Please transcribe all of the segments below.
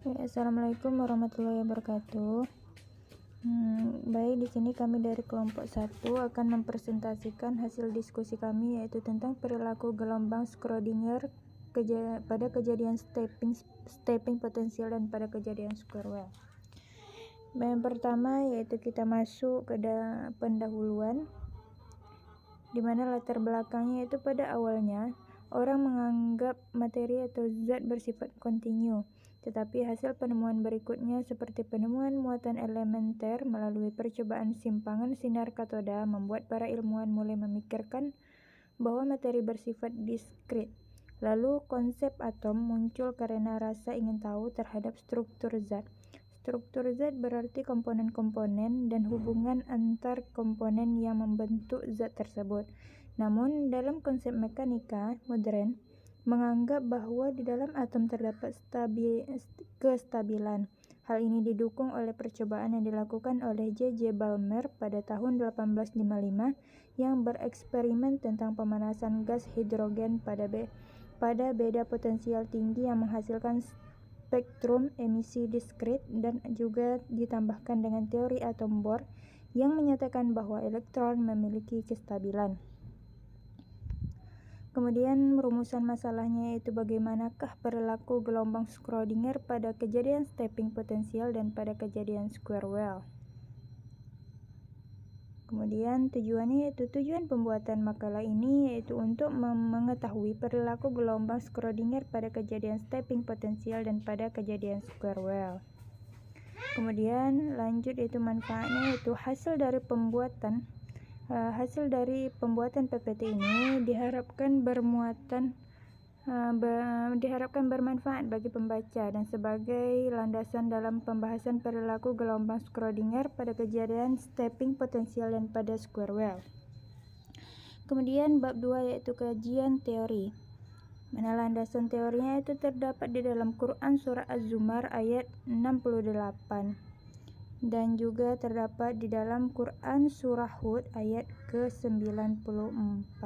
Assalamualaikum warahmatullahi wabarakatuh. Baik, di sini kami dari kelompok 1 akan mempresentasikan hasil diskusi kami, yaitu tentang perilaku gelombang Schrödinger pada kejadian stepping potensial dan pada kejadian square wave. Yang pertama yaitu kita masuk ke pendahuluan, di mana latar belakangnya itu pada awalnya orang menganggap materi atau zat bersifat kontinu, tetapi hasil penemuan berikutnya seperti penemuan muatan elementer melalui percobaan simpangan sinar katoda membuat para ilmuwan mulai memikirkan bahwa materi bersifat diskrit. Lalu konsep atom muncul karena rasa ingin tahu terhadap struktur zat. Struktur zat berarti komponen-komponen dan hubungan antar komponen yang membentuk zat tersebut. Namun, dalam konsep mekanika modern, menganggap bahwa di dalam atom terdapat kestabilan. Hal ini didukung oleh percobaan yang dilakukan oleh J.J. Balmer pada tahun 1855 yang bereksperimen tentang pemanasan gas hidrogen pada beda potensial tinggi yang menghasilkan spektrum emisi diskrit, dan juga ditambahkan dengan teori atom Bohr yang menyatakan bahwa elektron memiliki kestabilan. Kemudian rumusan masalahnya yaitu bagaimanakah perilaku gelombang Schrödinger pada kejadian stepping potensial dan pada kejadian square wave. Kemudian tujuan pembuatan makalah ini yaitu untuk mengetahui perilaku gelombang Schrödinger pada kejadian stepping potensial dan pada kejadian square wave. Kemudian lanjut yaitu manfaatnya, yaitu hasil dari pembuatan PPT ini diharapkan bermanfaat bagi pembaca dan sebagai landasan dalam pembahasan perilaku gelombang Schrödinger pada kejadian stepping potensial dan pada square wave. Kemudian bab 2 yaitu kajian teori. Mana landasan teorinya itu terdapat di dalam Quran surah Az-Zumar ayat 68 dan juga terdapat di dalam Quran surah Hud ayat ke-94.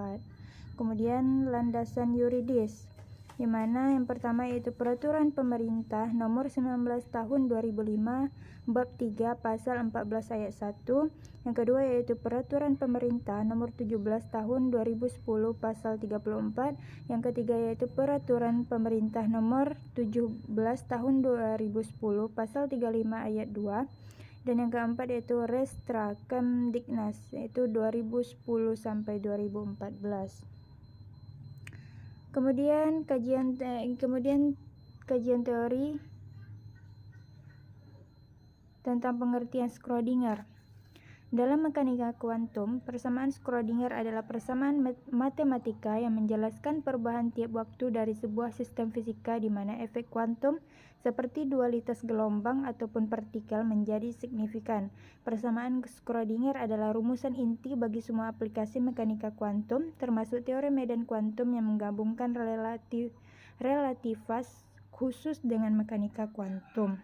Kemudian landasan yuridis, di mana yang pertama yaitu Peraturan Pemerintah Nomor 19 Tahun 2005 Bab 3 Pasal 14 ayat 1. Yang kedua yaitu Peraturan Pemerintah Nomor 17 Tahun 2010 Pasal 34. Yang ketiga yaitu Peraturan Pemerintah Nomor 17 Tahun 2010 Pasal 35 ayat 2. Dan yang keempat yaitu Restra Kemdiknas yaitu 2010 sampai 2014. Kemudian kajian teori tentang pengertian Schrödinger. Dalam mekanika kuantum, persamaan Schrödinger adalah persamaan matematika yang menjelaskan perubahan tiap waktu dari sebuah sistem fisika di mana efek kuantum seperti dualitas gelombang ataupun partikel menjadi signifikan. Persamaan Schrödinger adalah rumusan inti bagi semua aplikasi mekanika kuantum, termasuk teori medan kuantum yang menggabungkan relativitas khusus dengan mekanika kuantum.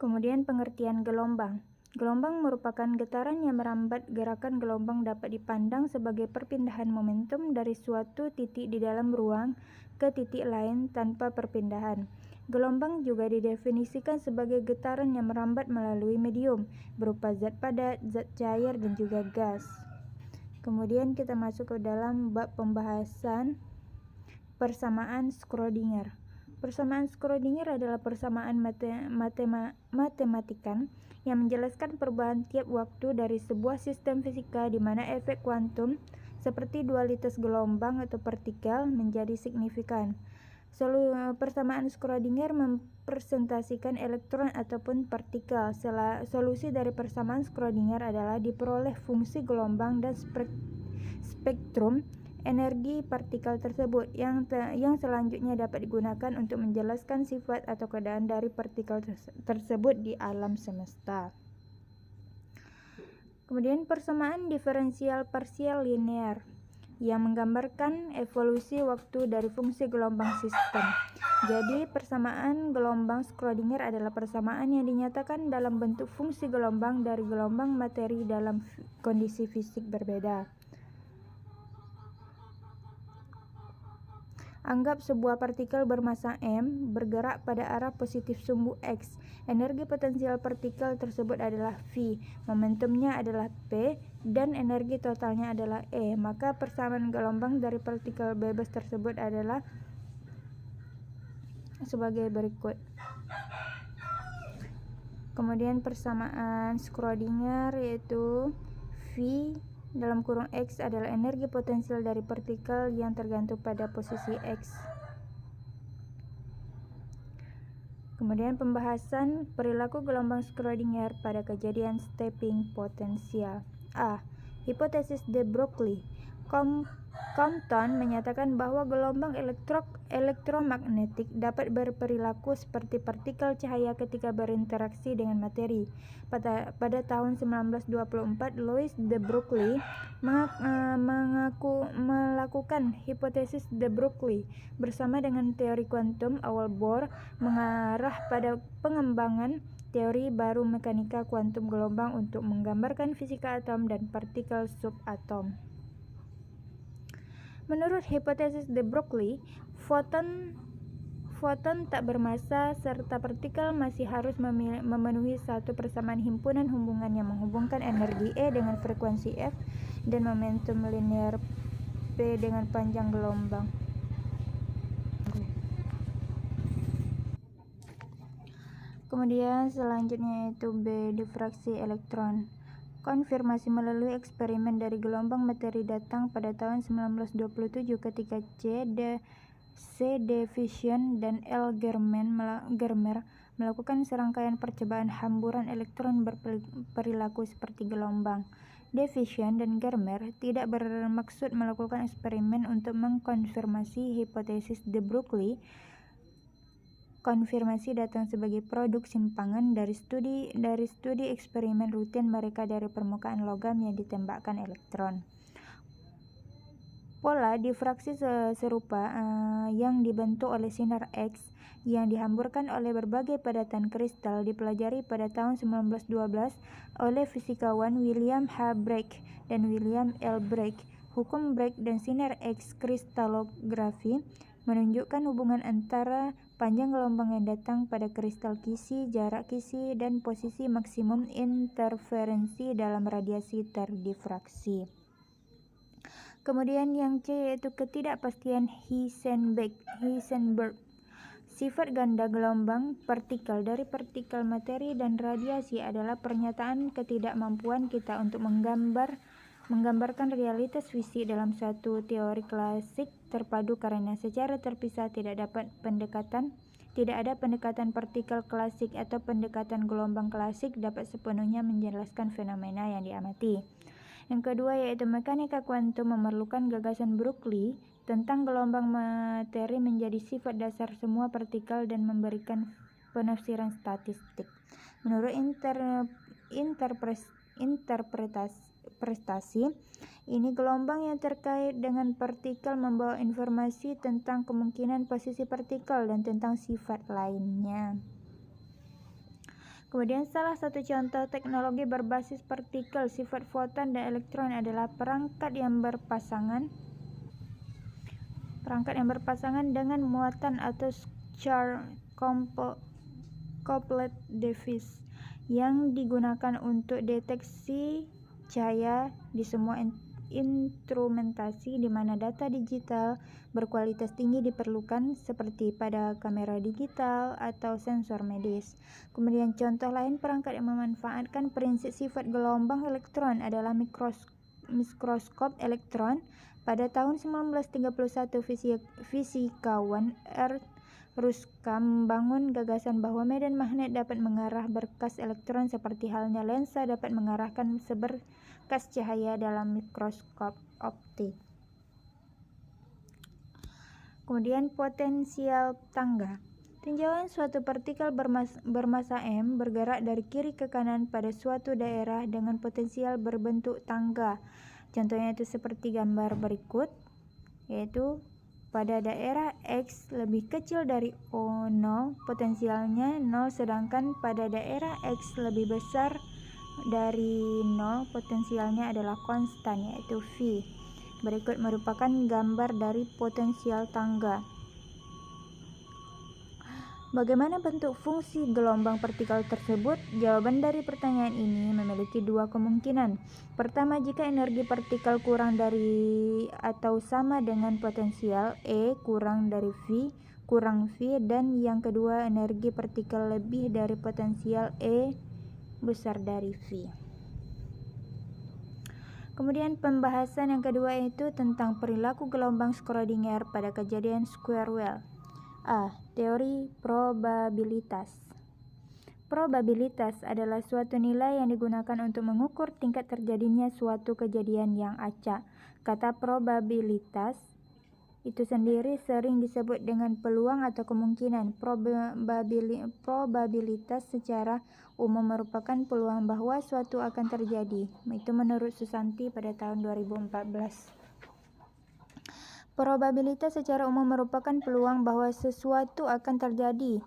Kemudian pengertian gelombang. Gelombang merupakan getaran yang merambat. Gerakan gelombang dapat dipandang sebagai perpindahan momentum dari suatu titik di dalam ruang ke titik lain tanpa perpindahan. Gelombang juga didefinisikan sebagai getaran yang merambat melalui medium berupa zat padat, zat cair, dan juga gas. Kemudian kita masuk ke dalam bab pembahasan persamaan Schrödinger. Persamaan Schrödinger adalah persamaan matematikan yang menjelaskan perubahan tiap waktu dari sebuah sistem fisika di mana efek kuantum seperti dualitas gelombang atau partikel menjadi signifikan. Persamaan Schrödinger mempresentasikan elektron ataupun partikel. Solusi dari persamaan Schrödinger adalah diperoleh fungsi gelombang dan spektrum energi partikel tersebut yang selanjutnya dapat digunakan untuk menjelaskan sifat atau keadaan dari partikel tersebut di alam semesta. Kemudian persamaan diferensial parsial linear yang menggambarkan evolusi waktu dari fungsi gelombang sistem. Jadi persamaan gelombang Schrödinger adalah persamaan yang dinyatakan dalam bentuk fungsi gelombang dari gelombang materi dalam kondisi fisik berbeda. Anggap sebuah partikel bermassa m bergerak pada arah positif sumbu x. Energi potensial partikel tersebut adalah V, momentumnya adalah P, dan energi totalnya adalah E. Maka persamaan gelombang dari partikel bebas tersebut adalah sebagai berikut. Kemudian persamaan Schrödinger yaitu V dalam kurung X adalah energi potensial dari partikel yang tergantung pada posisi X. Kemudian pembahasan perilaku gelombang Schrödinger pada kejadian stepping potensial. A. Hipotesis de Broglie. Compton menyatakan bahwa gelombang elektromagnetik dapat berperilaku seperti partikel cahaya ketika berinteraksi dengan materi. Pada tahun 1924, Louis de Broglie melakukan hipotesis de Broglie bersama dengan teori kuantum awal Bohr mengarah pada pengembangan teori baru mekanika kuantum gelombang untuk menggambarkan fisika atom dan partikel subatom. Menurut hipotesis de Broglie, foton tak bermassa serta partikel masih harus memenuhi satu persamaan himpunan hubungan yang menghubungkan energi E dengan frekuensi F dan momentum linear P dengan panjang gelombang. Kemudian selanjutnya yaitu B. Difraksi elektron. Konfirmasi melalui eksperimen dari gelombang materi datang pada tahun 1927 ketika C. Diffusion dan L. Germer melakukan serangkaian percobaan hamburan elektron berperilaku seperti gelombang. Diffusion dan Germer tidak bermaksud melakukan eksperimen untuk mengkonfirmasi hipotesis de Broglie. Konfirmasi datang sebagai produk simpangan dari studi eksperimen rutin mereka dari permukaan logam yang ditembakkan elektron. Pola difraksi serupa yang dibentuk oleh sinar X yang dihamburkan oleh berbagai padatan kristal dipelajari pada tahun 1912 oleh fisikawan William H. Bragg dan William L. Bragg. Hukum Bragg dan sinar X kristalografi menunjukkan hubungan antara panjang gelombang yang datang pada kristal kisi, jarak kisi, dan posisi maksimum interferensi dalam radiasi terdifraksi. Kemudian yang C yaitu ketidakpastian Heisenberg. Sifat ganda gelombang partikel dari partikel materi dan radiasi adalah pernyataan ketidakmampuan kita untuk menggambarkan realitas fisik dalam suatu teori klasik terpadu karena secara terpisah tidak ada pendekatan partikel klasik atau pendekatan gelombang klasik dapat sepenuhnya menjelaskan fenomena yang diamati. Yang kedua yaitu mekanika kuantum memerlukan gagasan Broglie tentang gelombang materi menjadi sifat dasar semua partikel dan memberikan penafsiran statistik. Menurut interpretasi ini, gelombang yang terkait dengan partikel membawa informasi tentang kemungkinan posisi partikel dan tentang sifat lainnya. Kemudian salah satu contoh teknologi berbasis partikel, sifat foton dan elektron adalah perangkat yang berpasangan dengan muatan atau charge coupled device yang digunakan untuk deteksi cahaya di semua instrumentasi di mana data digital berkualitas tinggi diperlukan seperti pada kamera digital atau sensor medis. Kemudian contoh lain perangkat yang memanfaatkan prinsip sifat gelombang elektron adalah mikroskop elektron. Pada tahun 1931 fisikawan Ernst Ruska membangun gagasan bahwa medan magnet dapat mengarah berkas elektron seperti halnya lensa dapat mengarahkan seberkas cahaya dalam mikroskop optik. Kemudian potensial tangga. Tinjauan suatu partikel bermassa m bergerak dari kiri ke kanan pada suatu daerah dengan potensial berbentuk tangga. Contohnya itu seperti gambar berikut, yaitu pada daerah X lebih kecil dari O0 potensialnya 0, sedangkan pada daerah X lebih besar dari 0 potensialnya adalah konstan yaitu V. Berikut merupakan gambar dari potensial tangga. Bagaimana bentuk fungsi gelombang partikel tersebut? Jawaban dari pertanyaan ini memiliki dua kemungkinan. Pertama, jika energi partikel kurang dari atau sama dengan potensial E kurang dari V kurang V, dan yang kedua, energi partikel lebih dari potensial E besar dari V. Kemudian pembahasan yang kedua itu tentang perilaku gelombang Schrödinger pada kejadian square wave. A. Teori probabilitas. Probabilitas adalah suatu nilai yang digunakan untuk mengukur tingkat terjadinya suatu kejadian yang acak. Kata probabilitas itu sendiri sering disebut dengan peluang atau kemungkinan. Probabilitas secara umum merupakan peluang bahwa suatu akan terjadi. Itu menurut Susanti pada tahun 2014. Probabilitas secara umum merupakan peluang bahwa sesuatu akan terjadi.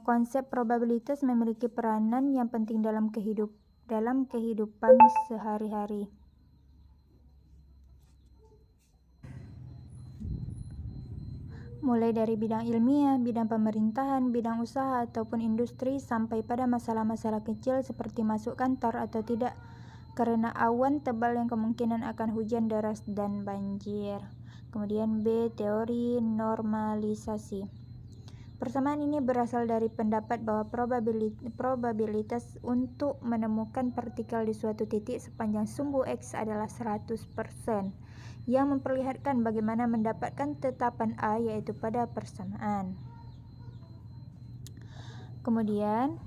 Konsep probabilitas memiliki peranan yang penting dalam kehidupan sehari-hari. Mulai dari bidang ilmiah, bidang pemerintahan, bidang usaha ataupun industri, sampai pada masalah-masalah kecil seperti masuk kantor atau tidak karena awan tebal yang kemungkinan akan hujan deras dan banjir. Kemudian B. Teori normalisasi. Persamaan ini berasal dari pendapat bahwa probabilitas untuk menemukan partikel di suatu titik sepanjang sumbu X adalah 100%, yang memperlihatkan bagaimana mendapatkan tetapan A yaitu pada persamaan. Kemudian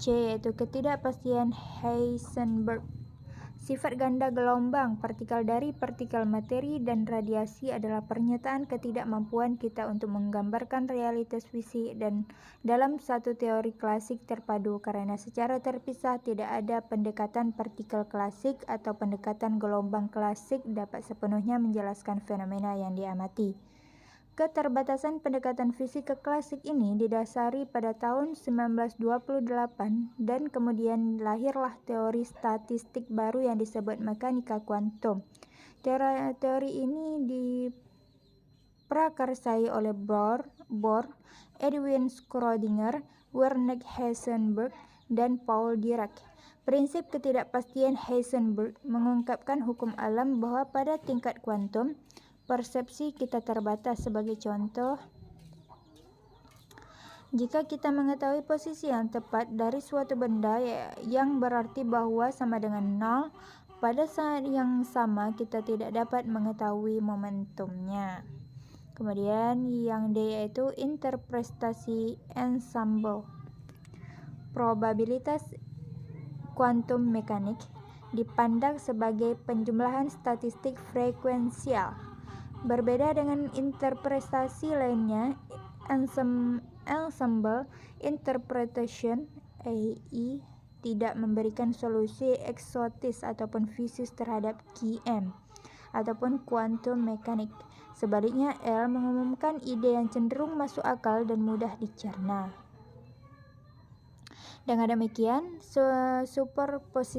C yaitu ketidakpastian Heisenberg. Sifat ganda gelombang partikel dari partikel materi dan radiasi adalah pernyataan ketidakmampuan kita untuk menggambarkan realitas fisik dan dalam satu teori klasik terpadu, karena secara terpisah tidak ada pendekatan partikel klasik atau pendekatan gelombang klasik dapat sepenuhnya menjelaskan fenomena yang diamati. Keterbatasan pendekatan fisika klasik ini didasari pada tahun 1928 dan kemudian lahirlah teori statistik baru yang disebut mekanika kuantum. Teori ini diprakarsai oleh Bohr, Edwin Schrödinger, Werner Heisenberg, dan Paul Dirac. Prinsip ketidakpastian Heisenberg mengungkapkan hukum alam bahwa pada tingkat kuantum, persepsi kita terbatas. Sebagai contoh, jika kita mengetahui posisi yang tepat dari suatu benda yang berarti bahwa sama dengan 0, pada saat yang sama kita tidak dapat mengetahui momentumnya. Kemudian yang D yaitu interpretasi ensemble. Probabilitas kuantum mekanik dipandang sebagai penjumlahan statistik frekuensial. Berbeda dengan interpretasi lainnya, ensemble interpretation (EI) tidak memberikan solusi eksotis ataupun fisis terhadap QM ataupun quantum mechanics. Sebaliknya, L mengumumkan ide yang cenderung masuk akal dan mudah dicerna. Dengan demikian,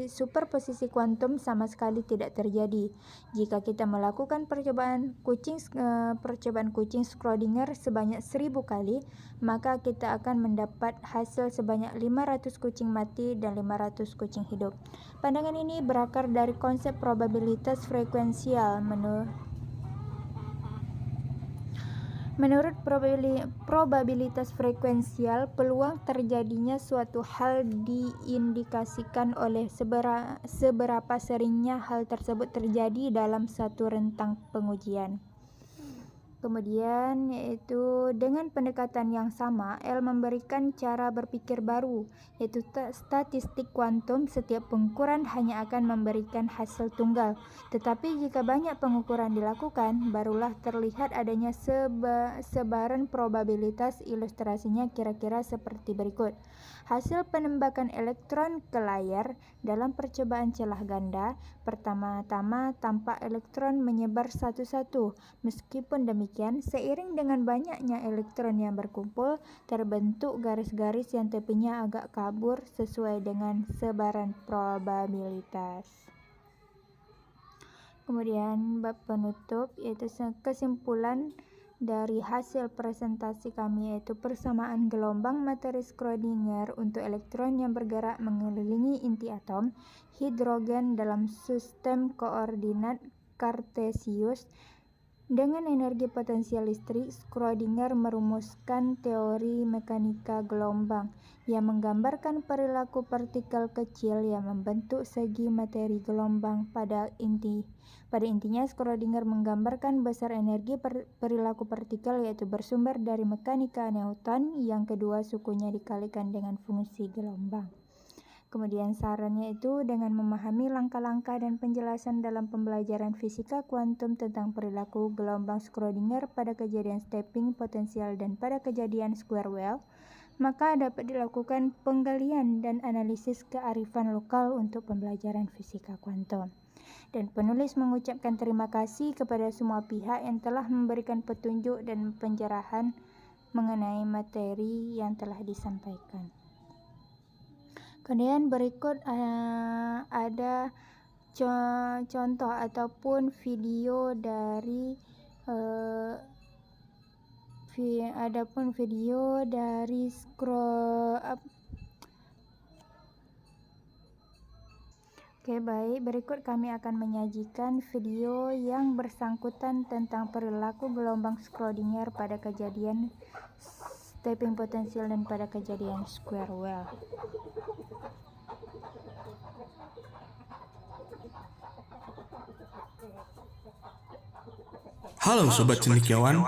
superposisi kuantum sama sekali tidak terjadi. Jika kita melakukan percobaan kucing Schrödinger sebanyak 1000 kali, maka kita akan mendapat hasil sebanyak 500 kucing mati dan 500 kucing hidup. Pandangan ini berakar dari konsep probabilitas frekuensial. Menurut probabilitas frekuensial, peluang terjadinya suatu hal diindikasikan oleh seberapa seringnya hal tersebut terjadi dalam satu rentang pengujian. Kemudian yaitu dengan pendekatan yang sama, L memberikan cara berpikir baru, yaitu statistik kuantum. Setiap pengukuran hanya akan memberikan hasil tunggal, tetapi jika banyak pengukuran dilakukan, barulah terlihat adanya sebaran probabilitas. Ilustrasinya kira-kira seperti berikut. Hasil penembakan elektron ke layar dalam percobaan celah ganda, pertama-tama tampak elektron menyebar satu-satu. Meskipun demikian, seiring dengan banyaknya elektron yang berkumpul, terbentuk garis-garis yang tepinya agak kabur sesuai dengan sebaran probabilitas. Kemudian bab penutup yaitu kesimpulan dari hasil presentasi kami, yaitu persamaan gelombang materi Schrödinger untuk elektron yang bergerak mengelilingi inti atom hidrogen dalam sistem koordinat kartesius dengan energi potensial listrik. Schrödinger merumuskan teori mekanika gelombang yang menggambarkan perilaku partikel kecil yang membentuk segi materi gelombang. Pada intinya, Schrödinger menggambarkan besar energi perilaku partikel, yaitu bersumber dari mekanika Newton. Yang kedua, sukunya dikalikan dengan fungsi gelombang. Kemudian sarannya itu dengan memahami langkah-langkah dan penjelasan dalam pembelajaran fisika kuantum tentang perilaku gelombang Schrödinger pada kejadian stepping potensial dan pada kejadian square wave, maka dapat dilakukan penggalian dan analisis kearifan lokal untuk pembelajaran fisika kuantum. Dan penulis mengucapkan terima kasih kepada semua pihak yang telah memberikan petunjuk dan pencerahan mengenai materi yang telah disampaikan. Kemudian berikut ada contoh ataupun video dari Oke, baik. Berikut kami akan menyajikan video yang bersangkutan tentang perilaku gelombang Schrödinger pada kejadian stepping potensial dan pada kejadian square wave. Halo Sobat Cendekiawan,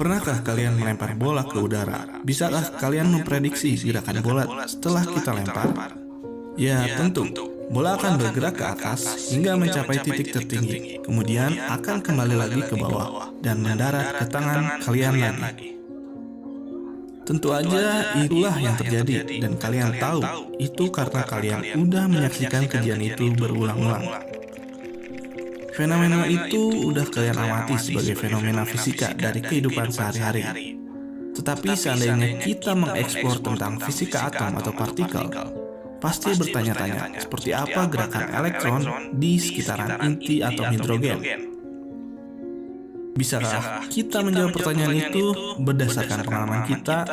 pernahkah kalian melempar bola ke udara? Bisakah kalian memprediksi gerakan bola setelah kita lempar? Ya, tentu. Bola akan bergerak ke atas hingga mencapai titik tertinggi, kemudian akan kembali lagi ke bawah dan mendarat ke tangan kalian lagi. Tentu aja itulah yang terjadi, dan kalian tahu itu karena kalian udah menyaksikan kejadian itu berulang-ulang. Fenomena itu udah kalian amati sebagai fenomena fisika dari kehidupan sehari-hari. Tetapi seandainya kita mengeksplor tentang fisika atom atau partikel, pasti bertanya-tanya seperti apa gerakan elektron di sekitaran inti atom hidrogen. Bisakah kita menjawab pertanyaan itu berdasarkan pengalaman kita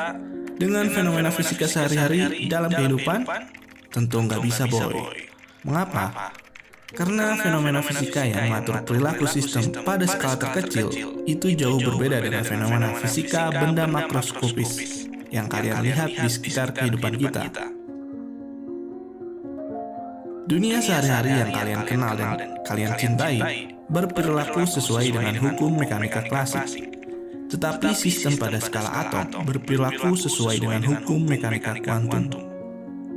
dengan fenomena fisika sehari-hari dalam kehidupan? Tentu nggak bisa, boy. Mengapa? Karena fenomena fisika yang mengatur perilaku sistem pada skala terkecil itu jauh berbeda dengan fenomena fisika benda makroskopis yang kalian lihat di sekitar kehidupan kita. Dunia sehari-hari yang kalian kenal dan kalian cintai berperilaku sesuai dengan hukum mekanika klasik. Tetapi sistem pada skala atom berperilaku sesuai dengan hukum mekanika kuantum.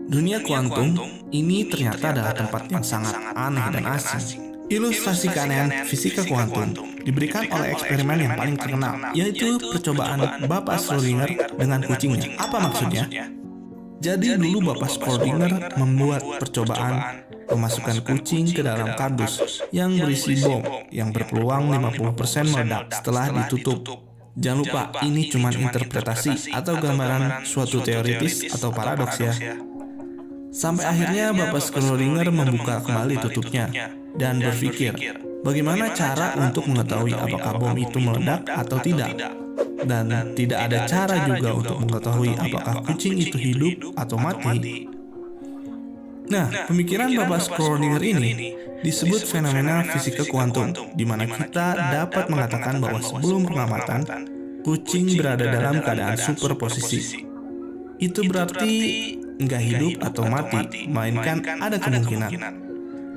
Dunia kuantum ini ternyata adalah tempat yang sangat aneh dan asing. Ilustrasi keanehan fisika kuantum diberikan oleh eksperimen yang paling terkenal, yaitu percobaan Bapak Schrödinger dengan kucingnya. Apa maksudnya? Jadi dulu Bapak Schrödinger membuat percobaan memasukkan kucing ke dalam kardus yang berisi bom yang berpeluang 50% meledak setelah ditutup. Jangan lupa, ini cuma interpretasi atau gambaran suatu teoritis atau paradoks ya. Sampai akhirnya Bapak Schrödinger membuka kembali tutupnya dan berpikir, bagaimana cara untuk mengetahui apakah bom itu meledak atau tidak. Dan tidak ada cara juga untuk mengetahui apakah kucing itu hidup atau mati. Nah, pemikiran Bapak Schrödinger ini disebut fenomena fisika kuantum, di mana kita dapat mengatakan bahwa sebelum pengamatan, kucing berada dalam keadaan superposisi. Itu berarti nggak hidup atau mati, melainkan ada kemungkinan.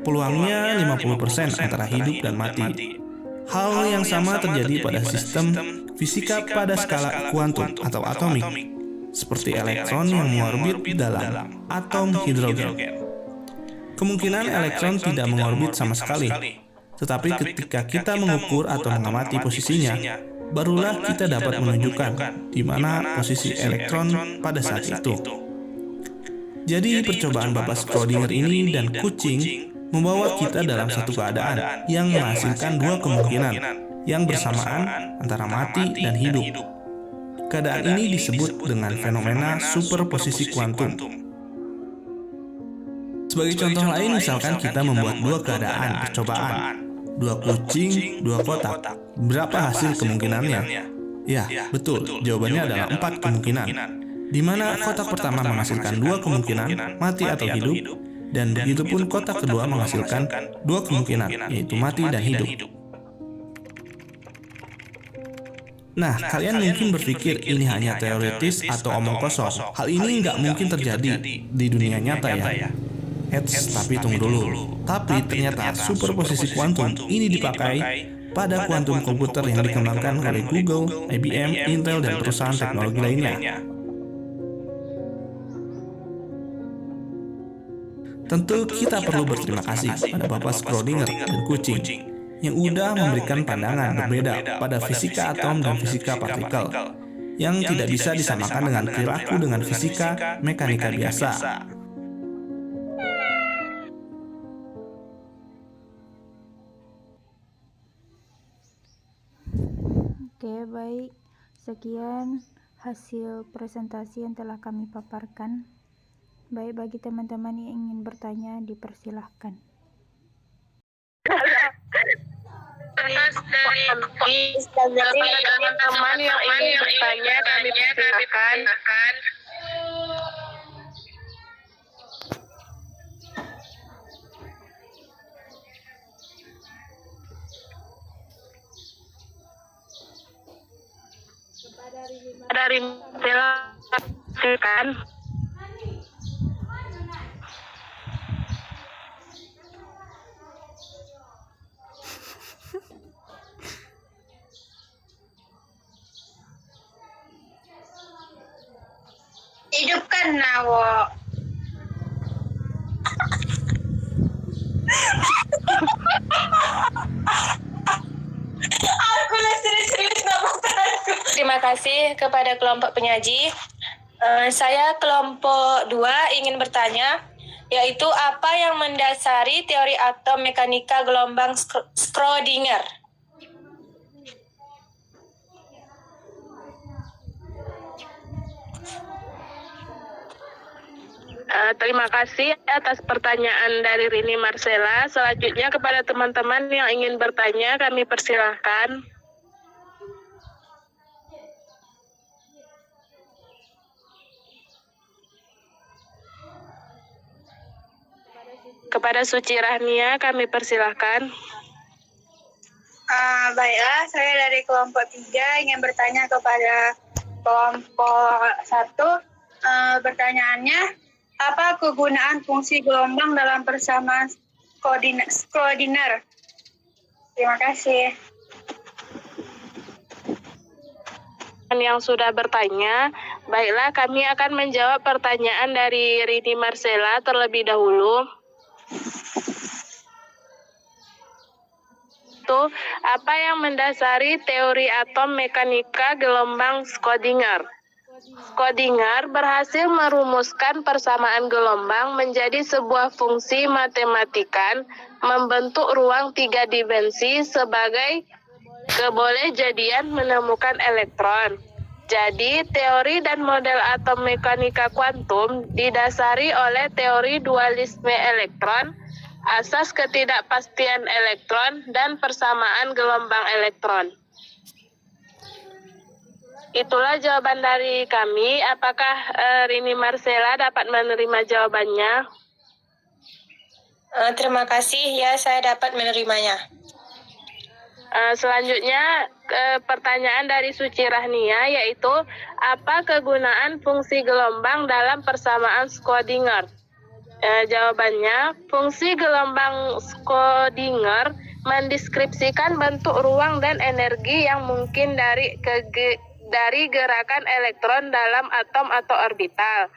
Peluangnya 50% antara hidup dan mati. Hal yang sama terjadi pada sistem fisika pada skala kuantum atau atomik, seperti elektron yang mengorbit dalam atom hidrogen. Kemungkinan elektron tidak mengorbit sama sekali, tetapi ketika kita mengukur atau mengamati posisinya, barulah kita dapat menunjukkan di mana posisi elektron pada saat itu. Jadi percobaan Bapak Schrödinger ini dan kucing membawa kita dalam satu keadaan yang menghasilkan dua kemungkinan yang bersamaan antara mati dan hidup. Keadaan ini disebut dengan fenomena superposisi kuantum. Sebagai contoh lain, misalkan kita membuat dua keadaan percobaan, dua kucing, dua kotak. Berapa hasil kemungkinannya? Ya, betul. Jawabannya adalah 4 kemungkinan. Di mana kotak pertama menghasilkan 2 kemungkinan, mati atau hidup, dan begitupun kotak kedua menghasilkan 2 kemungkinan, yaitu mati dan hidup. Nah, kalian mungkin berpikir ini hanya teoritis atau omong kosong. Hal ini nggak mungkin terjadi di dunia nyata ya. Tapi tunggu dulu. Tapi ternyata superposisi kuantum ini dipakai pada kuantum komputer yang dikembangkan oleh Google, IBM, Intel, dan perusahaan teknologi lainnya. Tentu kita perlu berterima kasih pada Bapak Schrödinger dan kucing yang udah memberikan pandangan berbeda pada fisika atom dan fisika partikel yang tidak bisa disamakan dengan perilaku dengan fisika mekanika biasa. Oke, baik. Sekian hasil presentasi yang telah kami paparkan. Baik, bagi teman-teman yang ingin bertanya, dipersilahkan. Atas dari teman-teman yang ingin bertanya, kami persilahkan. Dari silakan. Hidupkan Nawo. Terima kasih kepada kelompok penyaji. Saya kelompok 2 ingin bertanya, yaitu apa yang mendasari teori atom mekanika gelombang Schrödinger? Terima kasih atas pertanyaan dari Rini Marcella. Selanjutnya kepada teman-teman yang ingin bertanya, kami persilahkan. Kepada Suci Rahnia, kami persilahkan. Baiklah, saya dari kelompok 3 ingin bertanya kepada kelompok 1. Pertanyaannya, apa kegunaan fungsi gelombang dalam persamaan Schrödinger? Terima kasih. Yang sudah bertanya, baiklah kami akan menjawab pertanyaan dari Rini Marcella terlebih dahulu. Apa yang mendasari teori atom mekanika gelombang Schrödinger? Schrödinger berhasil merumuskan persamaan gelombang menjadi sebuah fungsi matematikan membentuk ruang 3 dimensi sebagai kebolehjadian menemukan elektron. Jadi, teori dan model atom mekanika kuantum didasari oleh teori dualisme elektron, asas ketidakpastian elektron, dan persamaan gelombang elektron. Itulah jawaban dari kami. Apakah Rini Marcella dapat menerima jawabannya? Terima kasih, ya saya dapat menerimanya. Selanjutnya pertanyaan dari Suci Rahnia, yaitu apa kegunaan fungsi gelombang dalam persamaan Schrödinger? Jawabannya, fungsi gelombang Schrödinger mendeskripsikan bentuk ruang dan energi yang mungkin dari gerakan elektron dalam atom atau orbital.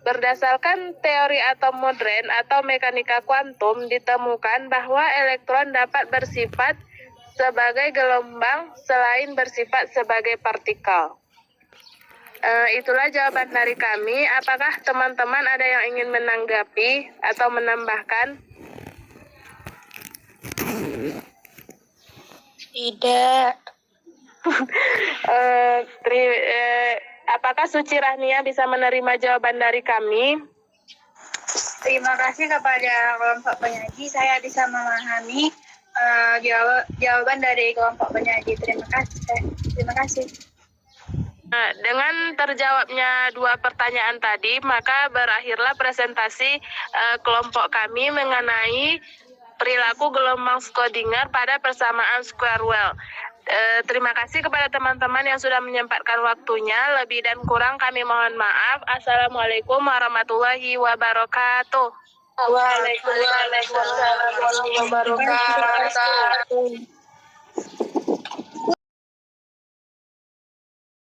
Berdasarkan teori atom modern atau mekanika kuantum, ditemukan bahwa elektron dapat bersifat sebagai gelombang selain bersifat sebagai partikel. Itulah jawaban dari kami. Apakah teman-teman ada yang ingin menanggapi atau menambahkan? Tidak. Apakah Suci Rahnia bisa menerima jawaban dari kami? Terima kasih kepada kelompok penyaji. Saya bisa memahami jawaban dari kelompok penyaji. Terima kasih. Dengan terjawabnya dua pertanyaan tadi, maka berakhirlah presentasi kelompok kami mengenai perilaku gelombang Schrödinger pada persamaan square well. Terima kasih kepada teman-teman yang sudah menyempatkan waktunya. Lebih dan kurang kami mohon maaf. Assalamualaikum warahmatullahi wabarakatuh. Waalaikumsalam warahmatullahi wabarakatuh.